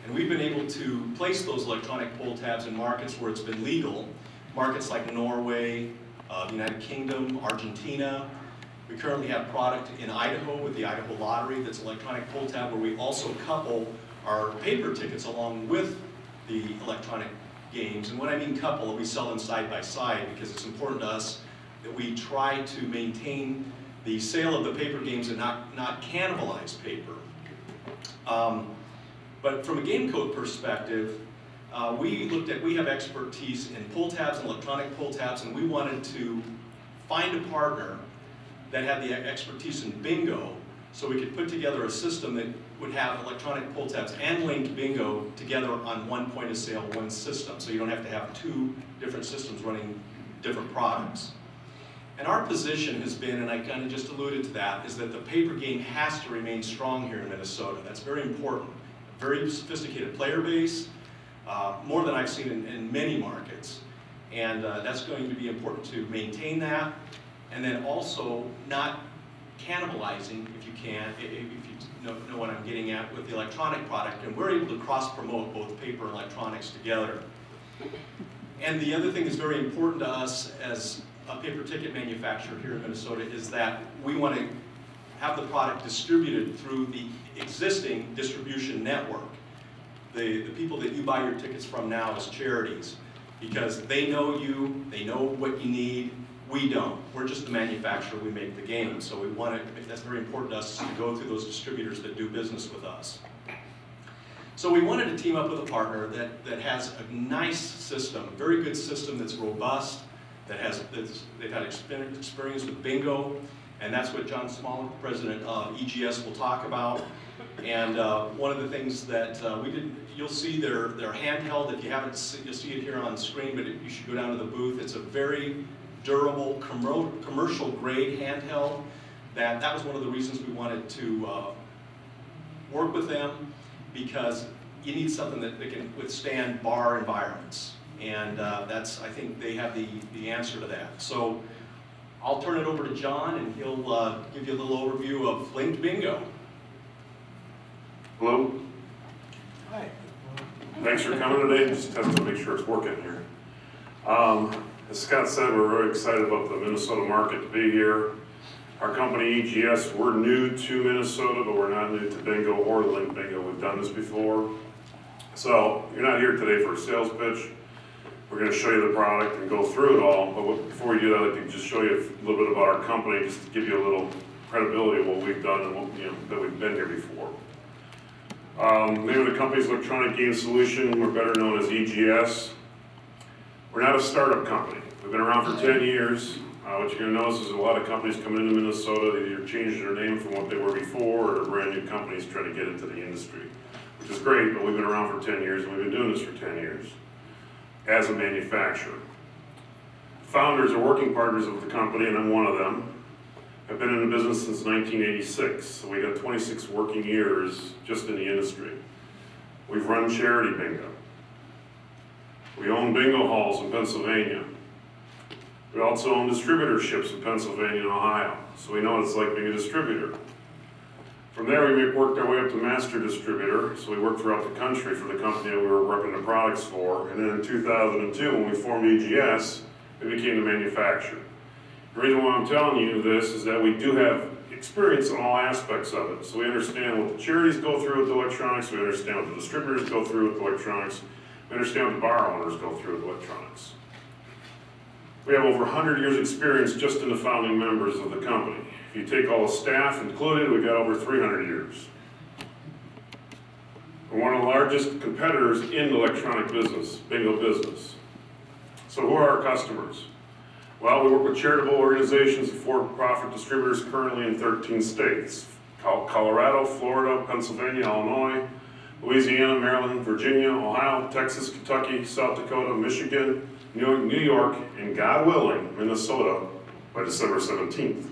And we've been able to place those electronic pull tabs in markets where it's been legal, markets like Norway, the United Kingdom, Argentina. We currently have product in Idaho with the Idaho Lottery that's electronic pull tab, where we also couple our paper tickets along with the electronic games. And when I mean couple, we sell them side by side because it's important to us that we try to maintain the sale of the paper games and not cannibalize paper. But from a game code perspective, we have expertise in pull tabs and electronic pull tabs, and we wanted to find a partner that had the expertise in bingo, so we could put together a system that would have electronic pull tabs and linked bingo together on one point of sale, one system, so you don't have to have two different systems running different products. And our position has been, and I kind of just alluded to that, is that the paper game has to remain strong here in Minnesota. That's very important. A very sophisticated player base, more than I've seen in many markets. And that's going to be important to maintain that. And then also not cannibalizing, if you can, if you know what I'm getting at, with the electronic product. And we're able to cross-promote both paper and electronics together. And the other thing that's very important to us as a paper ticket manufacturer here in Minnesota is that we want to have the product distributed through the existing distribution network. The people that you buy your tickets from now as charities, because they know you, they know what you need. We don't. We're just the manufacturer, we make the game. So we want to, that's very important to us, to go through those distributors that do business with us. So we wanted to team up with a partner that has a nice system, very good system that's robust, they've had experience with bingo, and that's what John Smolik, president of EGS, will talk about. And one of the things that we did, you'll see their handheld. If you haven't seen, you'll see it here on screen, but you should go down to the booth. It's a very durable, commercial grade handheld. That was one of the reasons we wanted to work with them, because you need something that can withstand bar environments. And I think they have the answer to that. So I'll turn it over to John, and he'll give you a little overview of linked bingo. Hello. Hi. Thanks for coming today. Just have to make sure it's working here. As Scott said, we're very excited about the Minnesota market to be here. Our company, EGS, we're new to Minnesota, but we're not new to bingo or linked bingo. We've done this before. So you're not here today for a sales pitch. We're going to show you the product and go through it all. But before we do that, I'd like to just show you a little bit about our company, just to give you a little credibility of what we've done and what, that we've been here before. The name of the company is Electronic Game Solution. We're better known as EGS. We're not a startup company. We've been around for 10 years. What you're going to notice is a lot of companies coming into Minnesota, they either changed their name from what they were before, or brand new companies trying to get into the industry, which is great, but we've been around for 10 years, and we've been doing this for 10 years as a manufacturer. Founders are working partners of the company, and I'm one of them. I've been in the business since 1986, so we got 26 working years just in the industry. We've run charity bingo. We own bingo halls in Pennsylvania. We also own distributorships in Pennsylvania and Ohio, so we know what it's like being a distributor. From there, we worked our way up to master distributor, so we worked throughout the country for the company that we were repping the products for. And then in 2002, when we formed EGS, we became the manufacturer. The reason why I'm telling you this is that we do have experience in all aspects of it. So we understand what the charities go through with electronics, we understand what the distributors go through with electronics, we understand what the bar owners go through with electronics. We have over 100 years experience just in the founding members of the company. If you take all the staff included, we've got over 300 years. We're one of the largest competitors in the electronic business, bingo business. So who are our customers? Well, we work with charitable organizations and for-profit distributors currently in 13 states: Colorado, Florida, Pennsylvania, Illinois, Louisiana, Maryland, Virginia, Ohio, Texas, Kentucky, South Dakota, Michigan, New York, and God willing, Minnesota by December 17th.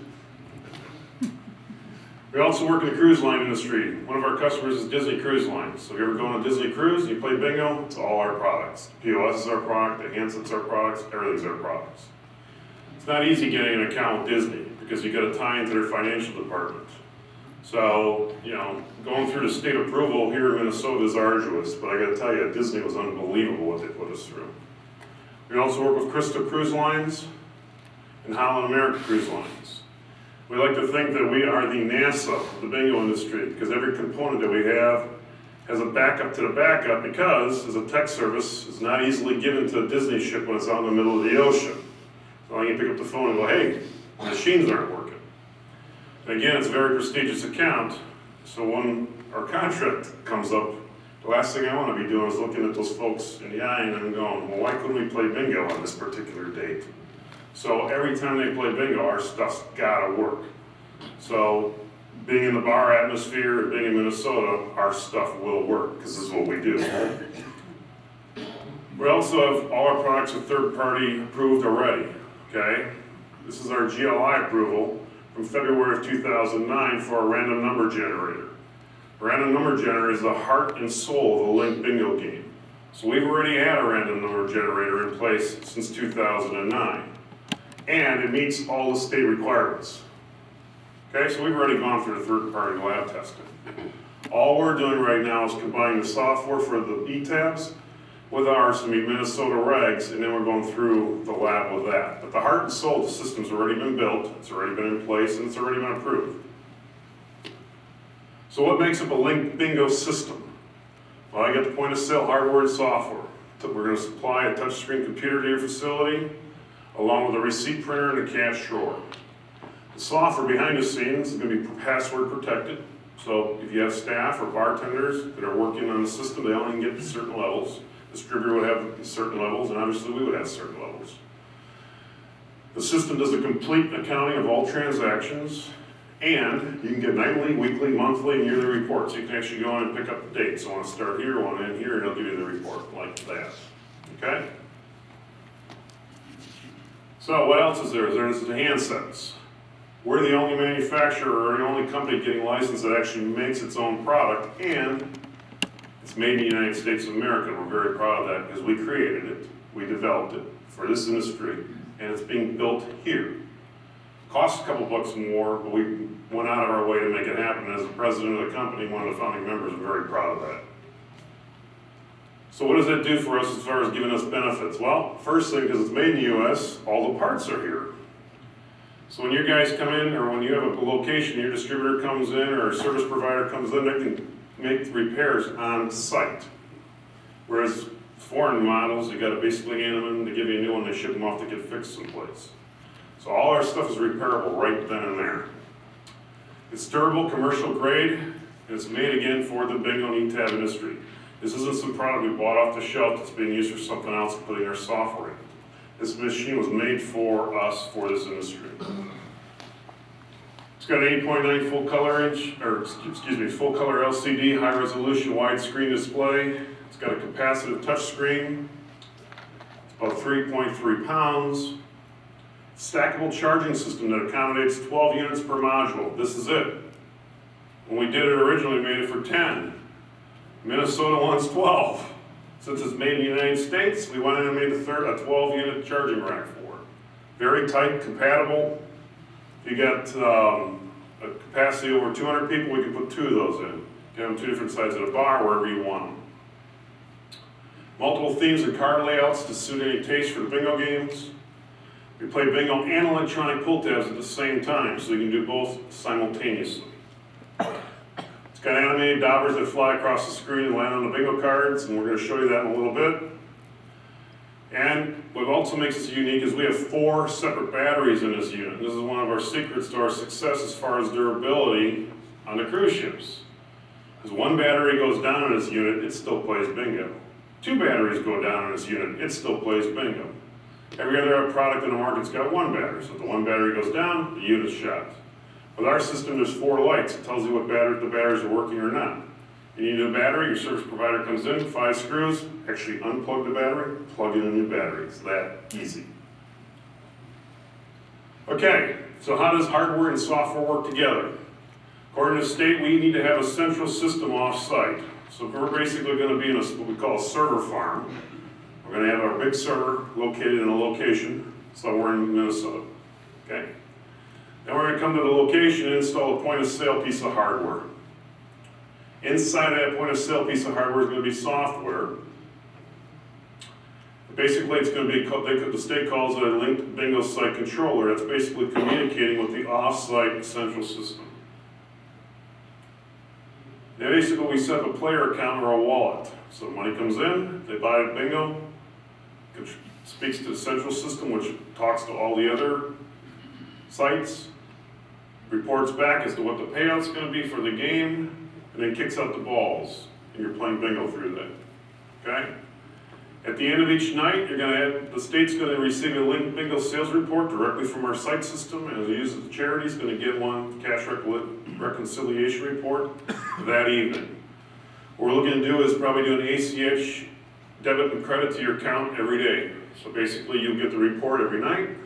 We also work in the cruise line industry. One of our customers is Disney Cruise Line. So if you ever go on a Disney cruise and you play bingo, it's all our products. The POS is our product, the handset's our products, everything's our products. It's not easy getting an account with Disney because you got to tie into their financial department. So, you know, going through the state approval here in Minnesota is arduous, but I gotta tell you, Disney was unbelievable what they put us through. We also work with Crystal Cruise Lines and Holland America Cruise Lines. We like to think that we are the NASA of the bingo industry because every component that we have has a backup to the backup because, as a tech service, it's not easily given to a Disney ship when it's out in the middle of the ocean. So you can pick up the phone and go, hey, the machines aren't working. And again, it's a very prestigious account, so when our contract comes up, the last thing I want to be doing is looking at those folks in the eye and I'm going, well, why couldn't we play bingo on this particular date? So every time they play bingo, our stuff's gotta work. So being in the bar atmosphere, being in Minnesota, our stuff will work, because this is what we do. We also have all our products are third-party approved already, okay? This is our GLI approval from February of 2009 for a random number generator. A random number generator is the heart and soul of the Link bingo game. So we've already had a random number generator in place since 2009. And it meets all the state requirements. Okay, so we've already gone through the third-party lab testing. All we're doing right now is combining the software for the E-tabs with ours to meet Minnesota regs, and then we're going through the lab with that. But the heart and soul of the system's already been built, it's already been in place, and it's already been approved. So what makes up a Link bingo system? Well, I got the point of sale hardware and software. We're going to supply a touchscreen computer to your facility, along with a receipt printer and a cash drawer. The software behind the scenes is going to be password protected. So if you have staff or bartenders that are working on the system, they only can get to certain levels. The distributor would have certain levels, and obviously we would have certain levels. The system does a complete accounting of all transactions, and you can get nightly, weekly, monthly, and yearly reports. You can actually go in and pick up the dates. So I want to start here, I want to end here, and it'll give you the report like that. Okay? So what else is there? There's the handsets. We're the only manufacturer or the only company getting licensed that actually makes its own product, and it's made in the United States of America. We're very proud of that because we created it, we developed it for this industry, and it's being built here. Costs a couple bucks more, but we went out of our way to make it happen. As the president of the company, one of the founding members, I'm very proud of that. So what does that do for us as far as giving us benefits? Well, first thing, because it's made in the U.S., all the parts are here. So when your guys come in, or when you have a location, your distributor comes in, or a service provider comes in, they can make repairs on site. Whereas foreign models, you gotta basically hand them in to give you a new one, they ship them off to get fixed someplace. So all our stuff is repairable right then and there. It's durable, commercial grade, and it's made again for the bingo and E-tab industry. This isn't some product we bought off the shelf that's being used for something else and putting our software in. This machine was made for us, for this industry. It's got an 8.9 full color full color LCD, high resolution, widescreen display. It's got a capacitive touch screen. It's about 3.3 pounds. Stackable charging system that accommodates 12 units per module. This is it. When we did it originally, we made it for 10. Minnesota wants 12. Since it's made in the United States, we went in and made a 12-unit charging rack for it. Very tight, compatible. If you got a capacity over 200 people, we can put 2 of those in. Get them 2 different sides of the bar, wherever you want them. Multiple themes and card layouts to suit any taste for the bingo games. We play bingo and electronic pull tabs at the same time, so you can do both simultaneously. It's got animated daubers that fly across the screen and land on the bingo cards, and we're going to show you that in a little bit. And what also makes us unique is we have 4 separate batteries in this unit. This is one of our secrets to our success as far as durability on the cruise ships. Because one battery goes down in this unit, it still plays bingo. 2 batteries go down in this unit, it still plays bingo. Every other product in the market's got 1 battery, so if the 1 battery goes down, the unit's shot. With our system, there's 4 lights. It tells you what the batteries are working or not. You need a battery, your service provider comes in, 5 screws, actually unplug the battery, plug in a new battery. It's that easy. Okay, so how does hardware and software work together? According to the state, we need to have a central system off-site. So we're basically going to be in what we call a server farm. We're going to have our big server located in a location somewhere in Minnesota. Okay? Then we're going to come to the location and install a point of sale piece of hardware. Inside of that point of sale piece of hardware is going to be software. Basically, it's going to be, the state calls it a linked bingo site controller. That's basically communicating with the off-site central system. Now basically, we set up a player account or a wallet. So money comes in, they buy bingo, speaks to the central system, which talks to all the other sites, reports back as to what the payout's going to be for the game, and then kicks out the balls, and you're playing bingo through that. Okay? At the end of each night, the state's going to receive a linked bingo sales report directly from our site system, and as it uses the charity, is going to get one cash reconciliation report that evening. What we're looking to do is probably do an ACH debit and credit to your account every day. So basically, you'll get the report every night,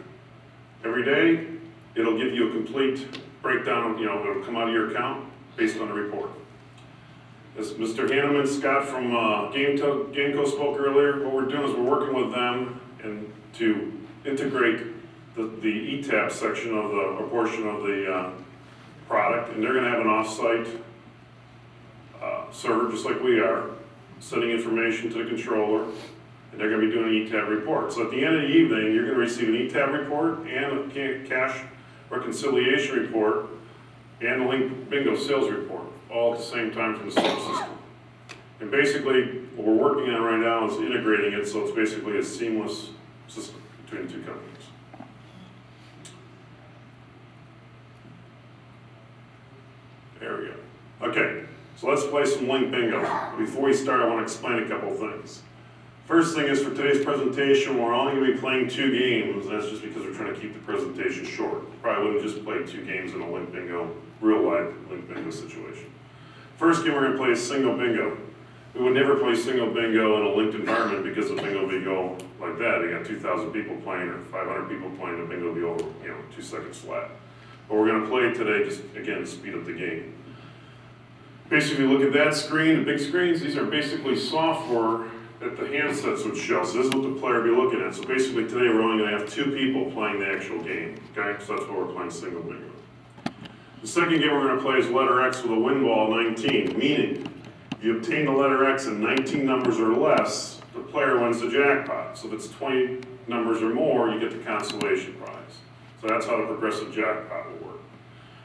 every day. It'll give you a complete breakdown, it'll come out of your account based on the report. As Mr. Hanneman, Scott from Gameco spoke earlier, what we're doing is we're working with them to integrate the ETAP section of a portion of the product, and they're going to have an off-site server just like we are, sending information to the controller, and they're going to be doing an ETAP report. So at the end of the evening, you're going to receive an ETAP report and a cash reconciliation report and a linked bingo sales report, all at the same time from the same system. And basically, what we're working on right now is integrating it so it's basically a seamless system between the two companies. There we go. Okay, so let's play some linked bingo. Before we start, I want to explain a couple of things. First thing is, for today's presentation, we're only going to be playing 2 games, and that's just because we're trying to keep the presentation short. Probably wouldn't just play 2 games in a linked bingo, real life linked bingo situation. First game we're going to play is single bingo. We would never play single bingo in a linked environment because the bingo would go like that. You got 2,000 people playing or 500 people playing, the bingo would be over, 2 seconds flat. But we're going to play today just, again, to speed up the game. Basically, look at that screen, the big screens. These are basically software that the handsets would show. So this is what the player would be looking at. So basically today we're only going to have 2 people playing the actual game. Okay, so that's why we're playing single bingo. The second game we're going to play is letter X with a win ball 19, meaning if you obtain the letter X in 19 numbers or less, the player wins the jackpot. So if it's 20 numbers or more, you get the consolation prize. So that's how the progressive jackpot will work.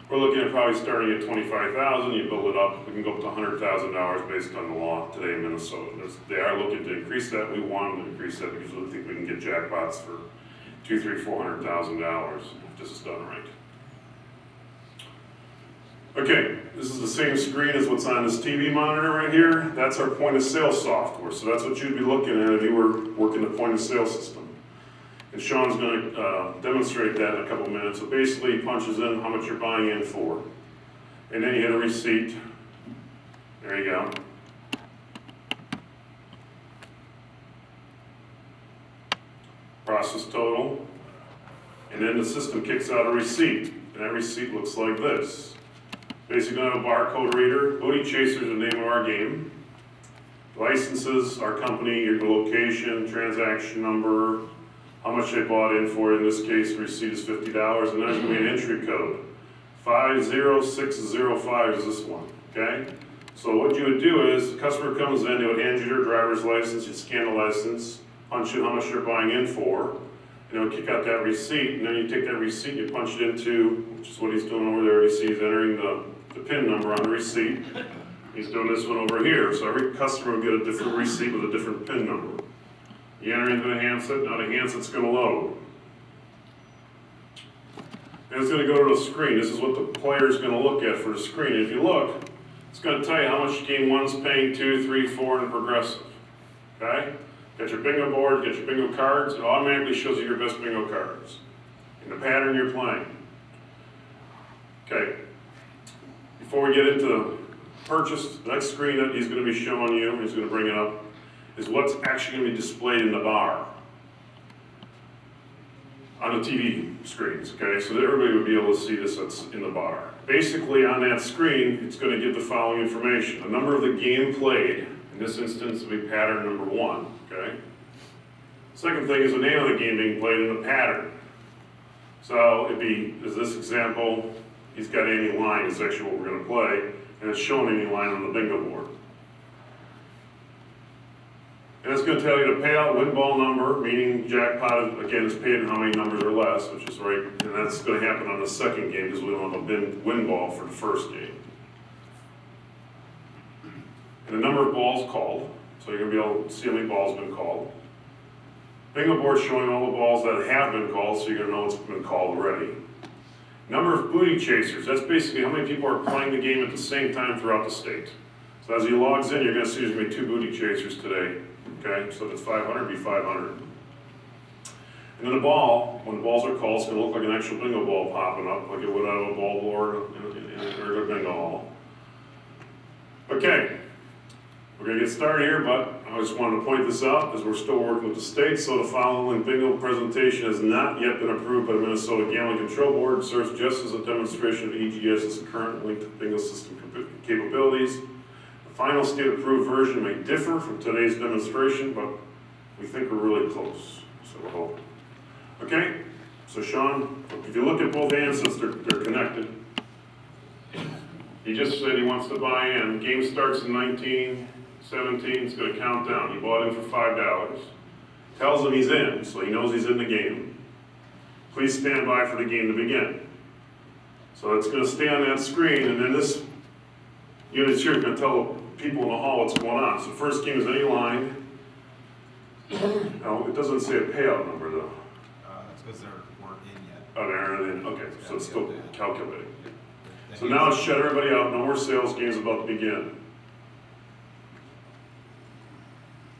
We're looking at probably starting at $25,000, you build it up, we can go up to $100,000 based on the law today in Minnesota. They are looking to increase that. We want them to increase that because we think we can get jackpots for $200,000, $300,000, $400,000 if this is done right. Okay, this is the same screen as what's on this TV monitor right here. That's our point of sale software. So that's what you'd be looking at if you were working the point of sale system. And Sean's going to demonstrate that in a couple minutes. So basically, he punches in how much you're buying in for. And then you hit a receipt. There you go. Process total. And then the system kicks out a receipt. And that receipt looks like this. Basically, I have a barcode reader. Booty Chaser is the name of our game. Licenses, our company, your location, transaction number, how much they bought in for. In this case, the receipt is $50, and there's going to be an entry code. 50605 is this one, okay? So what you would do is, the customer comes in, they would hand you their driver's license, you'd scan the license, punch in how much they're buying in for, and it would kick out that receipt, and then you take that receipt, you punch it into, which is what he's doing over there. You see he's entering the PIN number on the receipt. He's doing this one over here, so every customer will get a different receipt with a different PIN number. You enter into the handset, now the handset's going to load. And it's going to go to the screen. This is what the player's going to look at for the screen. And if you look, it's going to tell you how much game 1's paying, 2, 3, 4, and progressive. Okay? Got your bingo board, got your bingo cards, it automatically shows you your best bingo cards and the pattern you're playing. Okay. Before we get into the purchase, the next screen that he's going to be showing you, he's going to bring it up, is what's actually going to be displayed in the bar on the TV screens, okay? So that everybody would be able to see this that's in the bar. Basically, on that screen, it's going to give the following information. The number of the game played, in this instance, will be pattern number 1, okay? Second thing is the name of the game being played and the pattern. So it'd be, as this example, he's got any line is actually what we're going to play, and it's showing any line on the bingo board. And it's going to tell you the payout win ball number, meaning jackpot, again, is paid in how many numbers or less, which is right, and that's going to happen on the second game because we don't have a win ball for the first game. And the number of balls called, so you're going to be able to see how many balls have been called. Bingo board showing all the balls that have been called, so you're going to know what's been called already. Number of booty chasers, that's basically how many people are playing the game at the same time throughout the state. So as he logs in, you're going to see there's going to be 2 booty chasers today. Okay, so if it's 500, it'd be 500. And then the ball, when the balls are called, it's going to look like an actual bingo ball popping up, like it would out of a ball board in a regular bingo hall. Okay, we're going to get started here, but I just wanted to point this out as we're still working with the state. So the following bingo presentation has not yet been approved by the Minnesota Gambling Control Board. It serves just as a demonstration of EGS's current linked bingo system capabilities. The final state-approved version may differ from today's demonstration, but we think we're really close, so we're hoping. Okay, so Sean, if you look at both handsets, they're connected. He just said he wants to buy in. Game starts in 1917, it's going to count down. He bought in for $5. Tells him he's in, so he knows he's in the game. Please stand by for the game to begin. So it's going to stay on that screen, and then this unit here is going to tell people in the hall what's going on. So first game is any line. No, it doesn't say a payout number though. That's because they weren't in yet. Oh, they're in. Okay, so it's still calculating. So now it's shut everybody out. No more sales. Game's about to begin.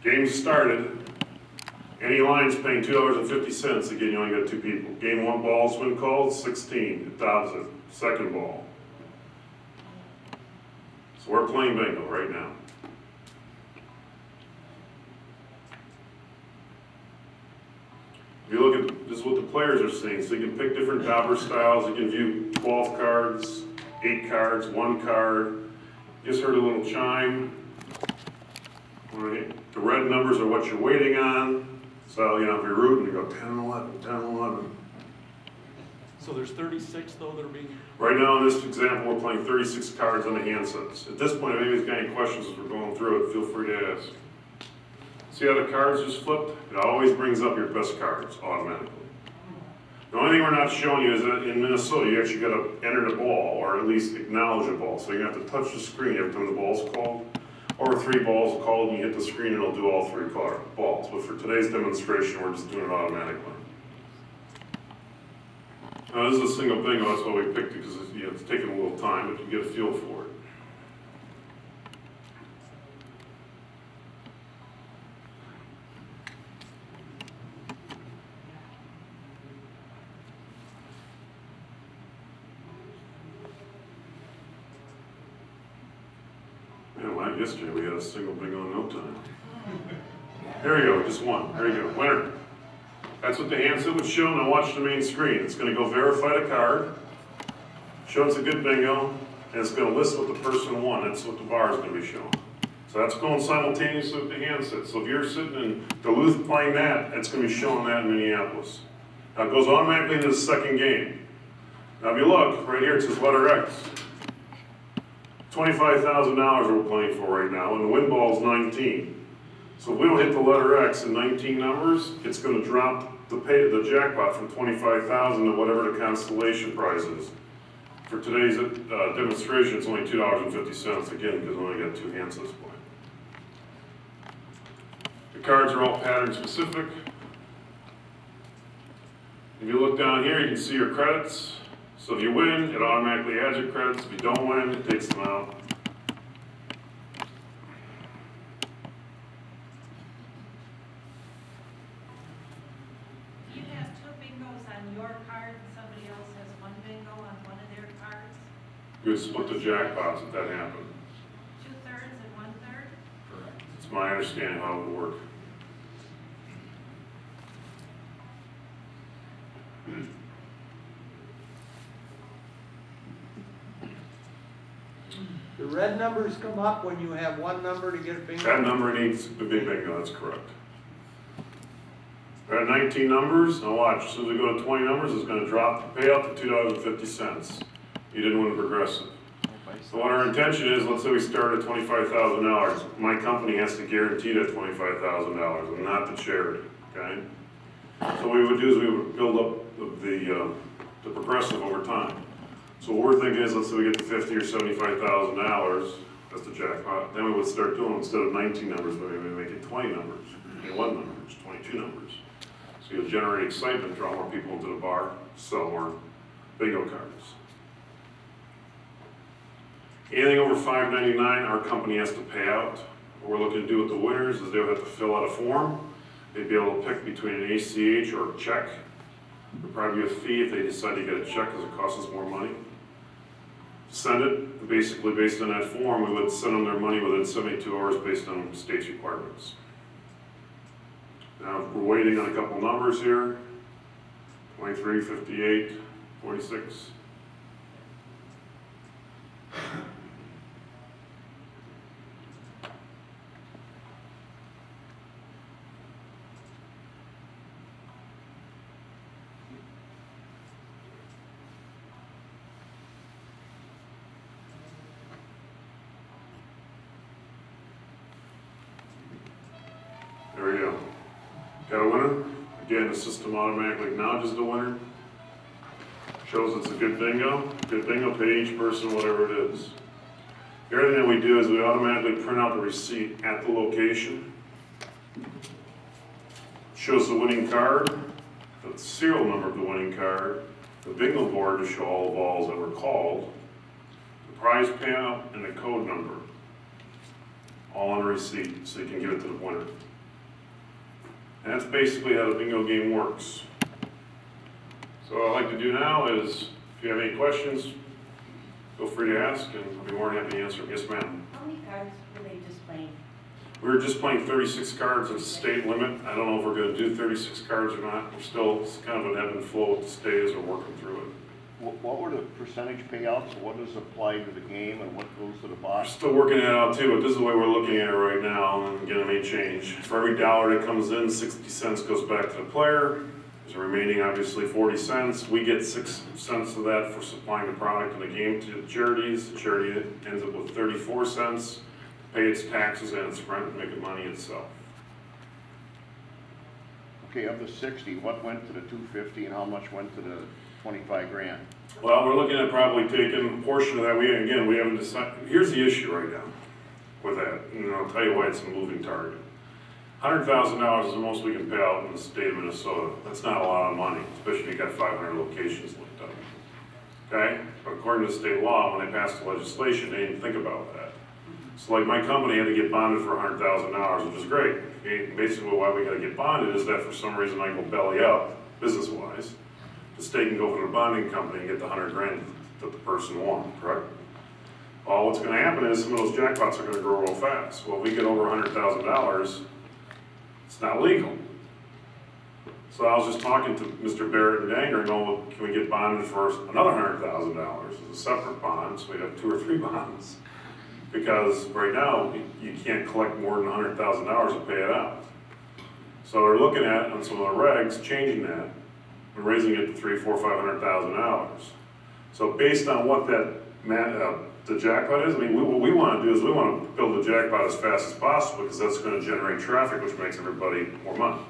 Game started. Any lines paying $2.50. Again, you only got 2 people. Game 1 ball's been called. 16. It dials it. Second ball. So we're playing bingo right now. If you look at this is what the players are seeing. So you can pick different dauber styles. You can view 12 cards, 8 cards, 1 card. You just heard a little chime. Right. The red numbers are what you're waiting on. So, you know, if you're rooting, you go 10, 11, 10, 11. So there's 36 though that are being... Right now in this example, we're playing 36 cards on the handsets. At this point, if anybody's got any questions as we're going through it, feel free to ask. See how the cards just flipped? It always brings up your best cards automatically. The only thing we're not showing you is that in Minnesota, you actually got to enter the ball, or at least acknowledge a ball. So you have to touch the screen every time the ball's called. Or 3 balls called, and you hit the screen and it'll do all 3 balls. But for today's demonstration, we're just doing it automatically. Now this is a single bingo, that's why we picked it, because it's taking a little time, but you get a feel for it. Yesterday we had a single bingo in no time. There you go, just one. There you go, winner. That's what the handset would show. Now watch the main screen. It's going to go verify the card, show it's a good bingo, and it's going to list what the person won. That's what the bar is going to be showing. So that's going simultaneously with the handset. So if you're sitting in Duluth playing that, it's going to be showing that in Minneapolis. Now it goes automatically into the second game. Now if you look, right here it says letter X. $25,000 we're playing for right now, and the win ball is 19. So if we don't hit the letter X in 19 numbers, it's going to drop the jackpot from 25,000 to whatever the constellation prize is. For today's demonstration, it's only $2.50, again, because we only got 2 handsets playing. The cards are all pattern specific. If you look down here, you can see your credits. So if you win, it automatically adds your credits. If you don't win, it takes them out. You have 2 bingos on your card and somebody else has 1 bingo on one of their cards? You would split the jackpots if that happened. 2/3 and 1/3? Correct. It's my understanding how it would work. The red numbers come up when you have 1 number to get a bingo? That number needs to be bingo, that's correct. We're at 19 numbers, now watch, as soon as we go to 20 numbers, it's gonna drop the payout to $2.50. You didn't win a progressive. So what our intention is, let's say we start at $25,000. My company has to guarantee that $25,000 and not the charity, okay? So what we would do is we would build up the progressive over time. So what we're thinking is, let's say we get to $50,000 or $75,000, that's the jackpot. Then we would start doing, instead of 19 numbers, maybe we make it 20 numbers, 21 numbers, 22 numbers. So you'll generate excitement, draw more people into the bar, sell more bingo cards. Anything over $5.99, our company has to pay out. What we're looking to do with the winners is they would have to fill out a form. They'd be able to pick between an ACH or a check. There'd probably be a fee if they decide to get a check because it costs us more money. Send it, basically based on that form, we would send them their money within 72 hours based on state's requirements. Now, we're waiting on a couple numbers here. 23, 58, 46. There we go. Got a winner. Again, the system automatically acknowledges the winner. Shows it's a good bingo. Good bingo, pay each person whatever it is. The other thing we do is we automatically print out the receipt at the location. Shows the winning card, the serial number of the winning card, the bingo board to show all the balls that were called, the prize payout, and the code number. All on a receipt, so you can give it to the winner. And that's basically how the bingo game works. So what I'd like to do now is, if you have any questions, feel free to ask, and I'll be more than happy to answer them. Yes, ma'am. How many cards were they just playing? We were just playing 36 cards, it's a state limit. I don't know if we're gonna do 36 cards or not. We're still, it's kind of an ebb and flow with the state as we're working through it. What were the percentage payouts? What does apply to the game and what goes to the We're box? still working it out too, but this is the way we're looking at it right now, and again, it may change. For every dollar that comes in, 60 cents goes back to the player. There's a remaining, obviously, 40 cents. We get 6 cents of that for supplying the product in the game to the charities. The charity ends up with 34 cents to pay its taxes and its rent and make it money itself. Okay, of the 60, what went to the 250 and how much went to the 25 grand? Well, we're looking at probably taking a portion of that. We haven't decided. Here's the issue right now with that, and I'll tell you why it's a moving target. $100,000 is the most we can pay out in the state of Minnesota. That's not a lot of money, especially if you got 500 locations linked up. Okay? But according to state law, when they passed the legislation, they didn't think about that. So like my company had to get bonded for $100,000, which is great. Okay? Basically why we gotta get bonded is that for some reason I go belly up, business-wise. The state can go to the bonding company and get the 100 grand that the person won, correct? Well, what's gonna happen is some of those jackpots are gonna grow real fast. Well, if we get over $100,000, it's not legal. So I was just talking to Mr. Barrett and Danger, and well, can we get bonded for another $100,000 as a separate bond, so we have 2 or 3 bonds? Because right now, you can't collect more than $100,000 to pay it out. So we're looking at, on some of the regs, changing that, and raising it to $300,000, $400,000, $500,000. So based on what that, the jackpot is, I mean, what we want to do is we want to build the jackpot as fast as possible because that's going to generate traffic, which makes everybody more money.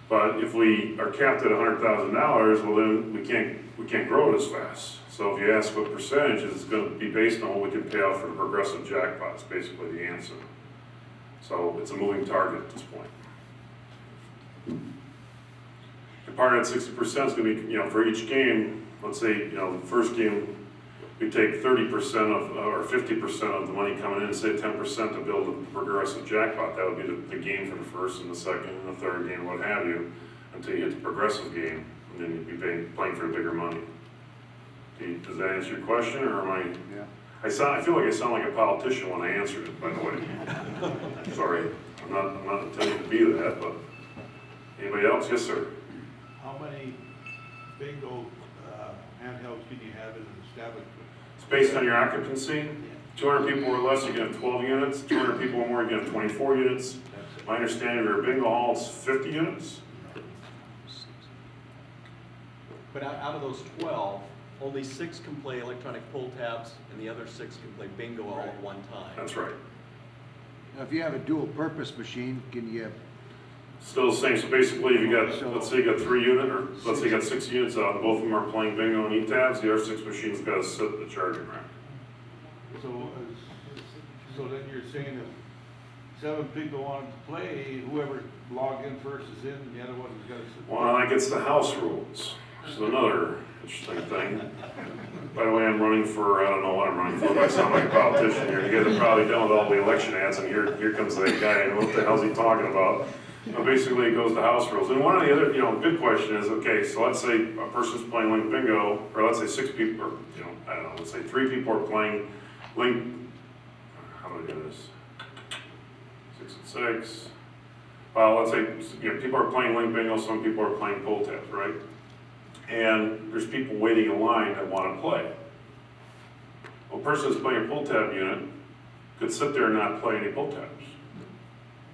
But if we are capped at $100,000, well then we can't grow it as fast. So if you ask what percentage, it's going to be based on what we can pay out for the progressive jackpots, basically the answer. So it's a moving target at this point. And part of that 60% is going to be, for each game, let's say, the first game, we take 30% of, or 50% of the money coming in, say 10% to build a progressive jackpot. That would be the game for the first and the second and the third game, what have you, until you hit the progressive game, and then you'd be playing for the bigger money. Does that answer your question, or am I? Yeah. I feel like I sound like a politician when I answered it, by the way. Sorry, I'm not intending to be that, but anybody else? Yes, sir. How many bingo handhelds can you have in an establishment? It's based on your occupancy. 200 people or less, you can have 12 units. 200 people or more, you can have 24 units. My understanding of your bingo hall is 50 units. But out of those 12, only 6 can play electronic pull tabs, and the other 6 can play bingo all at one time. That's right. Now, if you have a dual-purpose machine, can you, Still the same, so basically if you got, let's say you got 3 units, or let's say you got 6 units out, and both of them are playing bingo and E-tabs, the other 6 machines gotta sit in the charging rack. So then you're saying if 7 people wanted to play, whoever logged in first is in, and the other one has got to sit. Well, that gets the house rules, which is another interesting thing. By the way, I'm running for, I don't know what I'm running for, but I sound like a politician here. You guys are probably done with all the election ads, and here comes that guy, and what the hell's he talking about? But basically, it goes to house rules. And one of the other, good question is, okay, so let's say a person's playing Link Bingo, or let's say 6 people, or, I don't know, let's say 3 people are playing Link, how do I do this? 6 and 6. Well, let's say, people are playing Link Bingo, some people are playing pull tabs, right? And there's people waiting in line that want to play. Well, a person who's playing a pull tab unit could sit there and not play any pull tabs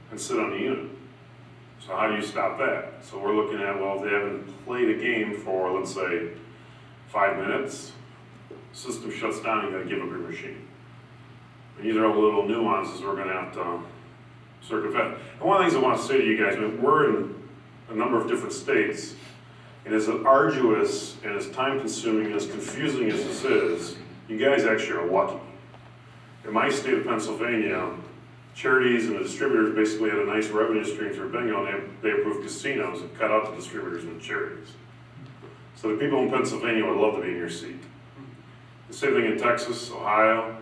and sit on the unit. So how do you stop that? So we're looking at, well, if they haven't played a game for, let's say, 5 minutes, the system shuts down, you gotta give up your machine. And these are all the little nuances we're gonna have to circumvent. And one of the things I want to say to you guys, we're in a number of different states, and as arduous and as time-consuming and as confusing as this is, you guys actually are lucky. In my state of Pennsylvania, charities and the distributors basically had a nice revenue stream through bingo, and they approved casinos and cut out the distributors and the charities. So the people in Pennsylvania would love to be in your seat. The same thing in Texas, Ohio.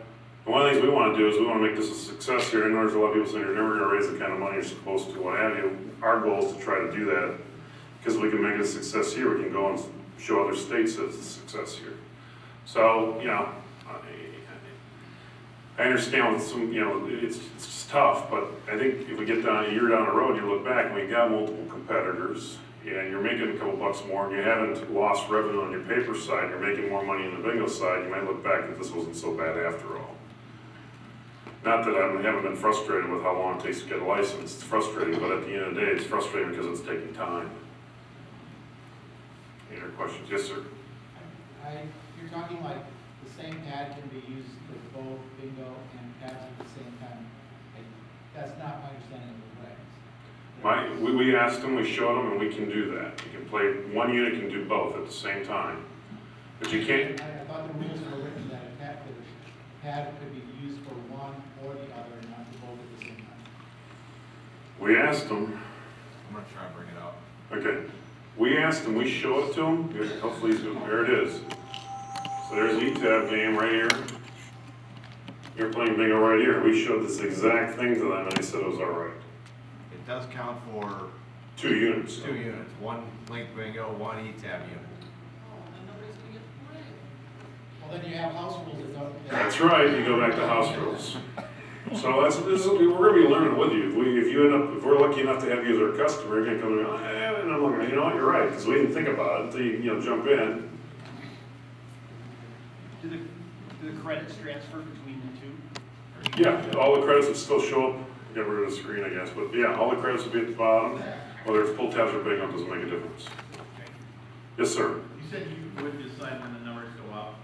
And one of the things we want to do is we want to make this a success here. I know there's a lot of people saying you're never going to raise the kind of money you're supposed to, what have you. Our goal is to try to do that, because we can make it a success here, we can go and show other states that it's a success here. So, I understand with some, it's just tough, but I think if we get down a year down the road, you look back and we got multiple competitors, and you're making a couple bucks more, and you haven't lost revenue on your paper side, you're making more money on the bingo side, you might look back and this wasn't so bad after all. Not that I haven't been frustrated with how long it takes to get a license, it's frustrating, but at the end of the day, it's frustrating because it's taking time. Any other questions? Yes, sir? You're talking like the same pad can be used with both bingo and tabs at the same time. That's not my understanding of the regs. We asked them, we showed them, and we can do that. You can play, one unit can do both at the same time. But you can't. I thought the rules were written that a pad could be used for one or the other and not for both at the same time. We asked them. I'm gonna try and bring it up. Okay. We asked him, we show it to him, hopefully he's, there it is. So there's the E-tab game right here. You're playing bingo right here. We showed this exact thing to them and they said it was all right. It does count for 2 units. 2 units, 1 Link Bingo, 1 E-tab unit. Well, then you have house rules that don't. That's right, you go back to house rules. So we're gonna be learning with you. If we're lucky enough to have you as our customer, you're gonna come and go, and I'm like, you know what, you're right, because we didn't think about it until you jump in. Do the credits transfer between the 2? Yeah, all the credits would still show up. Get rid of the screen, I guess, but yeah, all the credits would be at the bottom. Whether it's pull tabs or bingo, it doesn't make a difference. Yes, sir. You said you would decide when the numbers go up,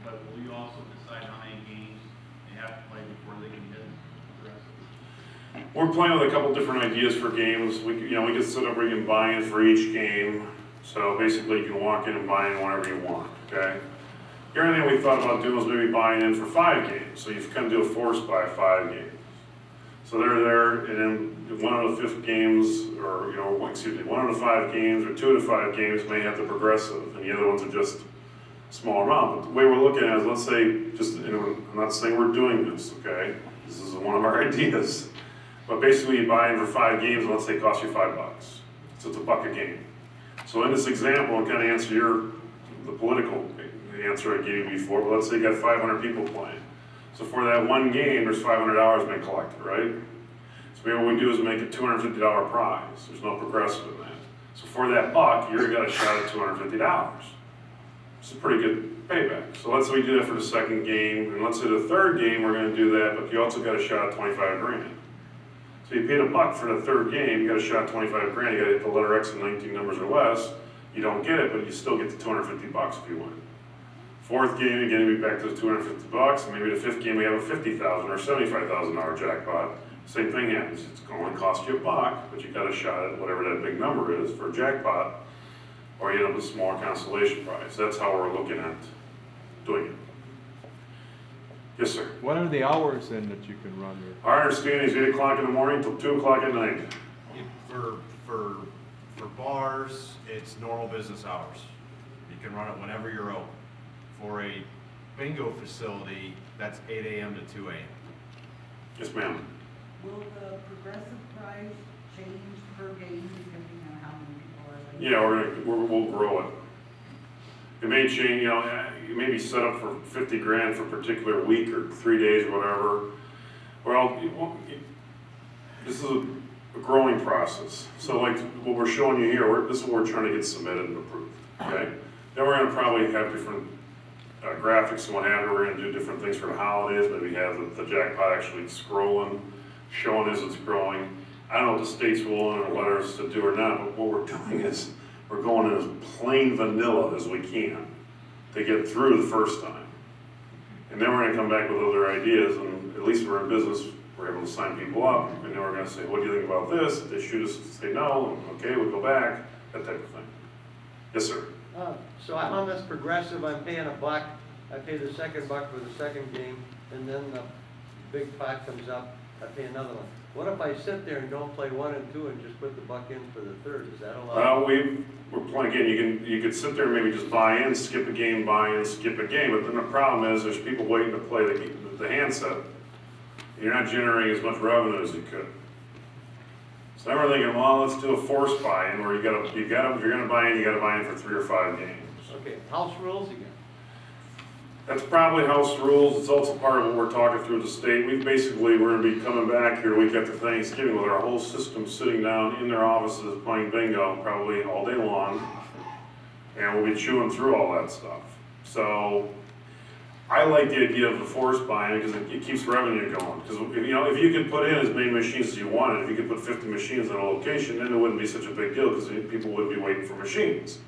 but will you also decide how many games they have to play before they can hit the rest? We're playing with a couple different ideas for games. We can set up where you can buy in for each game. So basically, you can walk in and buy in whenever you want. Okay. The other thing we thought about doing was maybe buying in for 5 games. So you kind of do a forced buy 5 games. So they're there, and then 1 out of the 5 games, or 1 out of 5 games, or 2 out of 5 games may have the progressive, and the other ones are just small amount. But the way we're looking at it is, let's say, I'm not saying we're doing this, okay? This is one of our ideas. But basically, you buy in for 5 games, and let's say it costs you $5. So it's $1 a game. So in this example, and kind of answer the political answer I gave you before, but let's say you got 500 people playing. So for that one game, there's $500 being collected, right? So maybe what we do is make a $250 prize. There's no progressive in that. So for that $1, you've got a shot at $250. It's a pretty good payback. So let's say we do that for the 2nd game, and let's say the 3rd game, we're gonna do that, but you also got a shot at 25 grand. So you paid $1 for the 3rd game, you got a shot at 25 grand, you gotta hit the letter X in 19 numbers or less. you don't get it, but you still get the $250 if you win. Fourth game, again, we back to the $250, and maybe the fifth game we have a $50,000 or $75,000 jackpot. Same thing happens. It's going to cost you $1, but you got a shot at whatever that big number is for a jackpot, or you end up with a smaller consolation prize. That's how we're looking at doing it. Yes, sir. What are the hours then that you can run your? Our understanding is 8 o'clock in the morning till 2 o'clock at night. For bars, it's normal business hours. You can run it whenever you're open. For a bingo facility, that's 8 a.m. to 2 a.m. Yes, ma'am. Will the progressive price change per game depending on how many people are like? Yeah, we'll grow it. It may change, you may be set up for 50 grand for a particular week or 3 days or whatever. Well, this is a growing process. So like what we're showing you here, this is what we're trying to get submitted and approved, okay? Then we're gonna probably have different graphics and what have you. We're gonna do different things for the holidays. Maybe have the jackpot actually scrolling, showing as it's growing. I don't know if the state's willing or let us to do or not, but what we're doing is we're going in as plain vanilla as we can to get through the first time. And then we're gonna come back with other ideas, and at least we're in business, we're able to sign people up, and then we're gonna say, what do you think about this? If they shoot us, say no, okay, we'll go back, that type of thing. Yes, sir. So I'm on this progressive, I'm paying $1, I pay the second $1 for the second game, and then the big pot comes up, I pay another one. What if I sit there and don't play 1 and 2 and just put the $1 in for the third, is that allowed? We're playing, again, you could sit there and maybe just buy in, skip a game, buy in, skip a game, but then the problem is there's people waiting to play the handset. You're not generating as much revenue as you could. So then we're thinking, well, let's do a forced buy-in where if you're gonna buy in, you gotta buy in for 3 or 5 games. Okay, house rules again. That's probably house rules. It's also part of what we're talking through the state. We're gonna be coming back here week after Thanksgiving with our whole system sitting down in their offices playing bingo probably all day long. And we'll be chewing through all that stuff. So I like the idea of the forced buy-in because it keeps revenue going. Because if you could put in as many machines as you wanted, if you could put 50 machines in a location, then it wouldn't be such a big deal because people wouldn't be waiting for machines.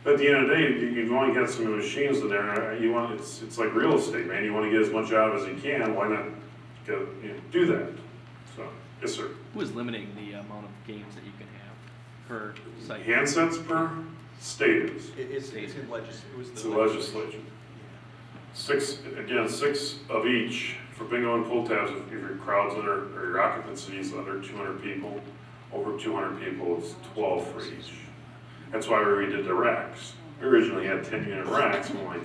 But at the end of the day, you've only got some machines in there. It's like real estate, man. You want to get as much out of it as you can. Why not do that? So, yes, sir. Who is limiting the amount of games that you can have per site? Handsets per state is. It's in It's the legislature. 6 of each for bingo and pull tabs. If your crowd's under, or your occupancy is under 200 people, over 200 people, it's 12 for each. That's why we redid the racks. We originally had 10-unit racks, and we're like,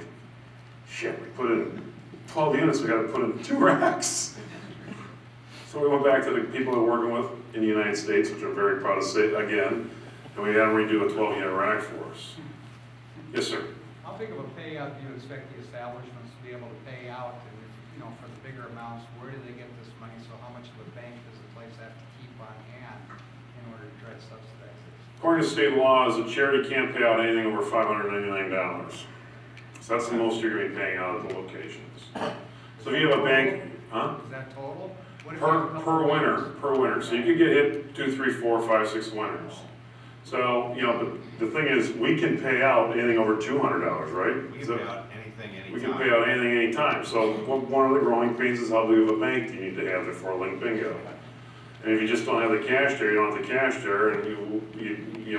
shit, we put in 12 units, we gotta put in 2 racks. So we went back to the people we're working with in the United States, which I'm very proud to say again, and we had them redo a 12-unit rack for us. Yes, sir. How big of a payout do you expect the establishments to be able to pay out, and for the bigger amounts, where do they get this money? So how much of a bank does the place have to keep on hand in order to try to subsidize this? According to state law, a charity can't pay out anything over $599. So that's the most you're going to be paying out at the locations. So if you have a bank, Is that total? What if you have a couple per winners? winner. So you could get hit 2, 3, 4, 5, 6 winners. So, the thing is, we can pay out anything over $200, right? We can pay out anything, anytime. We can pay out anything, anytime. So one of the growing pains is how big of a bank do you need to have for a link bingo? And if you just don't have the cash there, you don't have the cash there, and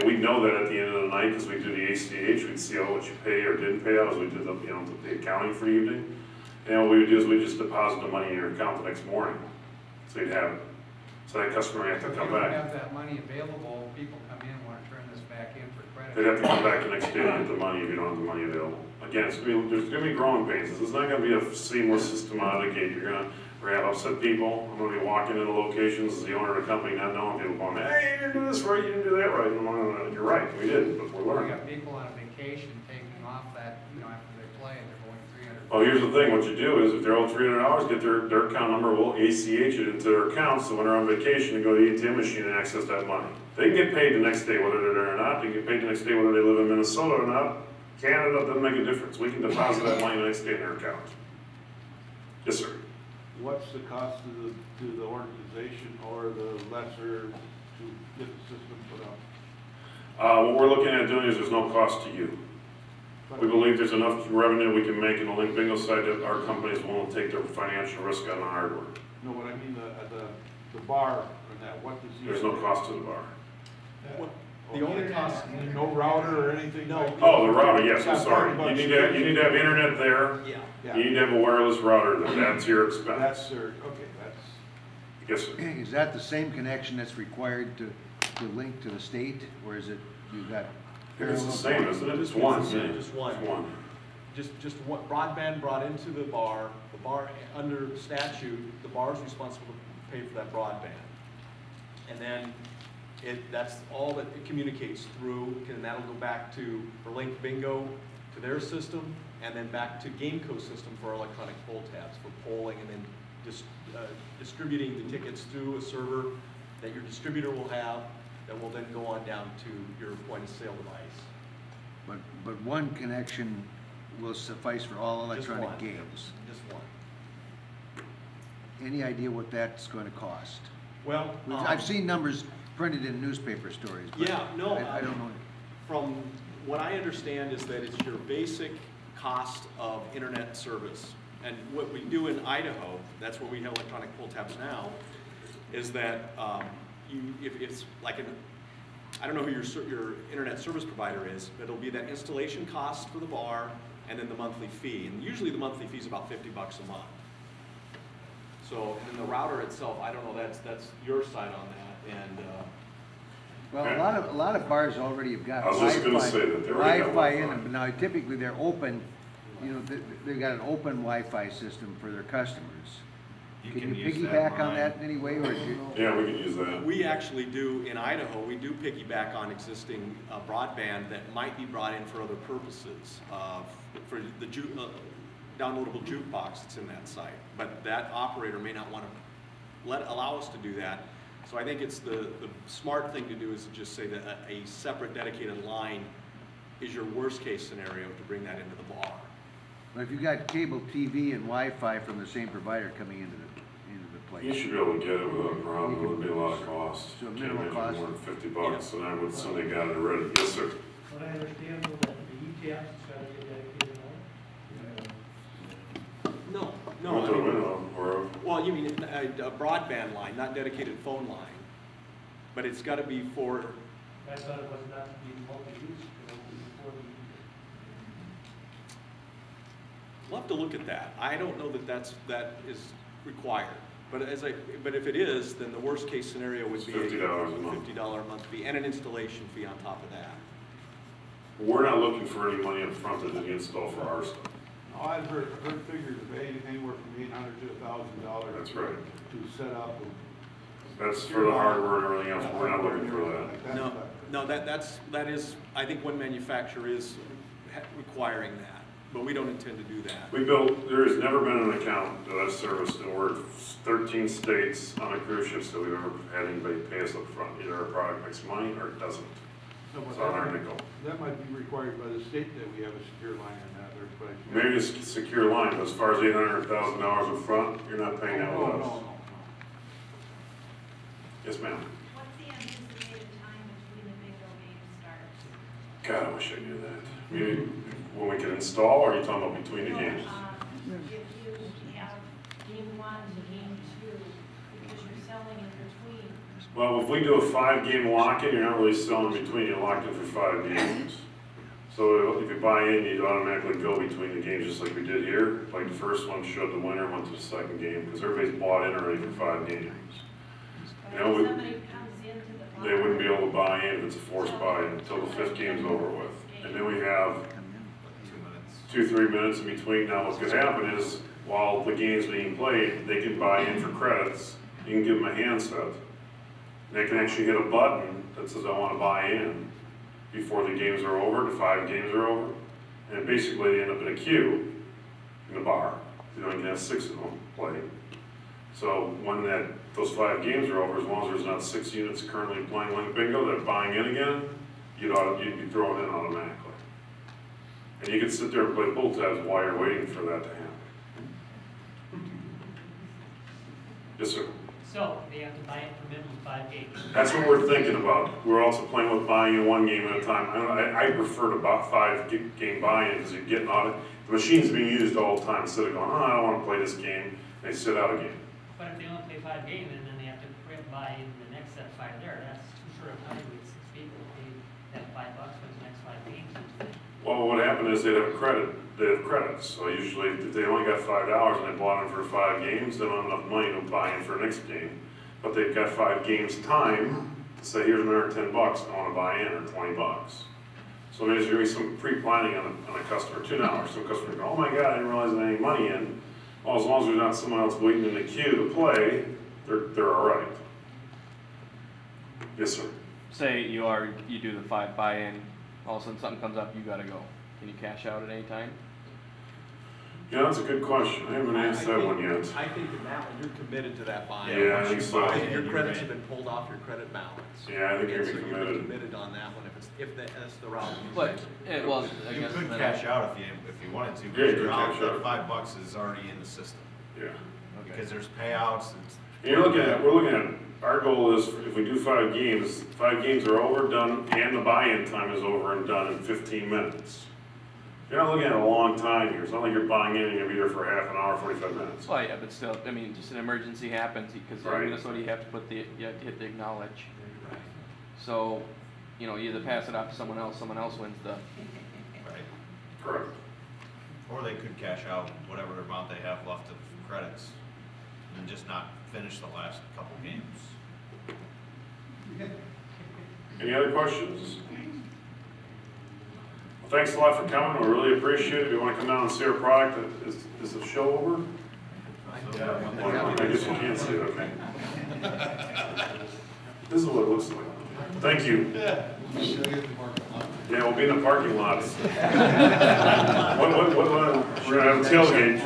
we know that at the end of the night because we do the ACH, we'd see how much you pay or didn't pay out as we did the accounting for the evening. And what we would do is we'd just deposit the money in your account the next morning, so you'd have it. So that customer would have to If come you don't back. have that money available, people come in, want to turn this back in for credit. They'd have to come back the next day to get the money if you don't have the money available. Again, there's gonna be growing pains. This is not gonna be a seamless system out of the gate. We're gonna have upset people. I'm gonna be walking into locations as the owner of the company, not knowing people going, hey, you didn't do this right, you didn't do that right. And I'm like, you're right, we didn't, but we're We learning. got people on a vacation taking off that, after they play, and they're going 300. Well, here's the thing, what you do is if they're owed $300, get their account number, we'll ACH it into their account, so when they're on vacation, they go to the ATM machine and access that money. They can get paid the next day whether they're there or not. They can get paid the next day whether they live in Minnesota or not. Canada doesn't make a difference. We can deposit that money the next day in their account. Yes, sir. What's the cost to the organization or the lesser to get the system put up? What we're looking at doing is there's no cost to you. We believe there's enough revenue we can make in the Link Bingo side that our company is willing to take their financial risk on the hardware. No, but I mean, the bar and that, what does he? There's no cost to the bar. The only cost, No router or anything? No. like that? Oh, the router, yes, I'm Yeah, sorry. $40 You need to have internet there. yeah. Yeah. You need to have a wireless router there. That's your expense. That's their, okay, that's. Yes, sir. Is that the same connection that's required to link to the state, or is it, you got? It's the same, isn't it? It's one. It's just one. It's one. Just one, broadband brought into the bar, under statute, the bar is responsible to pay for that broadband. And then that's all that it communicates through, and that'll go back to, for Link Bingo, to their system, and then back to Gameco system for electronic poll tabs, for polling, and then distributing the tickets through a server that your distributor will have, that will then go on down to your point of sale device. But one connection will suffice for all Just electronic one. games. Just one. Any idea what that's gonna cost? Well, I've seen numbers printed in newspaper stories, but yeah, no, I don't know. from what I understand is that it's your basic cost of internet service. And what we do in Idaho, that's where we have electronic pull tabs now, is that if it's like I don't know who your internet service provider is, but it'll be that installation cost for the bar and then the monthly fee. And usually the monthly fee is about $50 a month. So, and then the router itself, I don't know, that's your side on that, and, Well, a lot of bars already have got I was just gonna say that they already have Wi-Fi in Wi-Fi. them, but now typically they're open, you know, they've got an open Wi-Fi system for their customers. Can you use piggyback on line. that in any way, or do you? Yeah, we can use that. we actually do, in Idaho, we do piggyback on existing broadband that might be brought in for other purposes, for the downloadable jukebox that's in that site. But that operator may not want to allow us to do that. So I think it's the smart thing to do is to just say that a separate dedicated line is your worst case scenario to bring that into the bar. But if you got cable TV and Wi-Fi from the same provider coming into the place. You should be able to get it without a problem. It would be a lot of cost. So Can't minimal imagine cost. more than $50, and I would somebody got it already. Yes, sir. What I understand is that the ETFs got to get dedicated line. No, Not to the window, or well, you mean a broadband line, not dedicated phone line. But it's got to be for, I thought it was not to be multi-use, it was before the. we'll have to look at that. I don't know that that is required. But but if it is, then the worst case scenario would be $50 a month. $50 a month fee and an installation fee on top of that. we're not looking for any money up front to install for our stuff. No, I've heard figures of anywhere from $800 to $1,000. That's right. To set up. That's for the hardware and everything else. We're not looking for that. No, that is, I think one manufacturer is requiring that, but we don't intend to do that. There has never been an account that I've serviced, and we're 13 states on a cruise ship, so we've ever had anybody pay us up front. Either our product makes money or it doesn't. No, but It's on our nickel. that might be required by the state that we have a secure line on that, or but. Maybe it's a secure line, but as far as $800,000 up front, you're not paying that with us. No. Yes, ma'am. What's the anticipated time between the bingo game starts? God, I wish I knew that. Maybe when we can install, or are you talking about between the games? If you have game 1 to game 2, because you're selling in between. Well, if we do a 5-game lock-in, you're not really selling between, you're locked in for 5 games. So if you buy in, you automatically go between the games, just like we did here. Like the first one showed the winner, went to the second game, because everybody's bought in already for 5 games. You know, If somebody comes into the bar. they wouldn't be able to buy in if it's a forced buy until the 5th game's over with. And then we have 2-3 minutes in between. Now what's gonna happen is, while the game's being played, they can buy in for credits. You can give them a handset. They can actually hit a button that says, I wanna buy in, before the games are over, the 5 games are over. And basically they end up in a queue in the bar. You know, you can have 6 of them played. So when those 5 games are over, as long as there's not 6 units currently playing Link Bingo that are buying in again, you'd be thrown in automatically. And you can sit there and play pull tabs while you're waiting for that to happen. Yes, sir. So they have to buy it for minimum 5 games. That's what we're thinking about. We're also playing with buying in one game at a time. I prefer to about 5 game buy-in because you're getting on it. The machine's being used all the time instead of going, oh, I don't want to play this game. They sit out a game. But if they only play 5 games and then they have to buy in the next set of 5 there, that's too short of time with 6 people to pay that $5 for the next 5 games. Well, what happened is they'd have credits. So usually if they only got $5 and they bought in for 5 games, they don't have enough money to buy in for the next game. But they've got 5 games time to say, here's another $10, I want to buy in, or $20. So there's going to be some pre-planning on a customer too now. Some customers go, oh my God, I didn't realize I had any money in. Well, as long as there's not someone else waiting in the queue to play, they're all right. Yes, sir. Say you do the 5 buy-in, all of a sudden something comes up, you gotta go. Can you cash out at any time? Yeah, that's a good question. I haven't answered that one yet. I think in that one, you're committed to that buy-in. Yeah, I think so. Your credits have been pulled off your credit balance. Yeah, I think you're So committed. You're committed on that one if that's the route you But, take. well, I You guess. could then cash out if you wanted to. Yeah, because you you're could out, cash out. that $5 is already in the system. Yeah. Okay. Because there's payouts, it's. And we're looking at, our goal is if we do 5 games, 5 games are over, done, and the buy-in time is over and done in 15 minutes. You're not looking at a long time here. It's not like you're buying in and you'll be there for half an hour, 45 minutes. Well, yeah, but still, I mean, just an emergency happens, because Right. in Minnesota, you have to hit the acknowledge. So, you either pass it off to someone else wins the, Right. Correct. Or they could cash out whatever amount they have left of credits and just not finish the last couple games. Any other questions? Well, thanks a lot for coming. We really appreciate it. If you want to come down and see our product, is the show over? I guess you can't see it, okay. This is what it looks like. Thank you. Yeah, we'll be in the parking lot. We're gonna have a tailgate.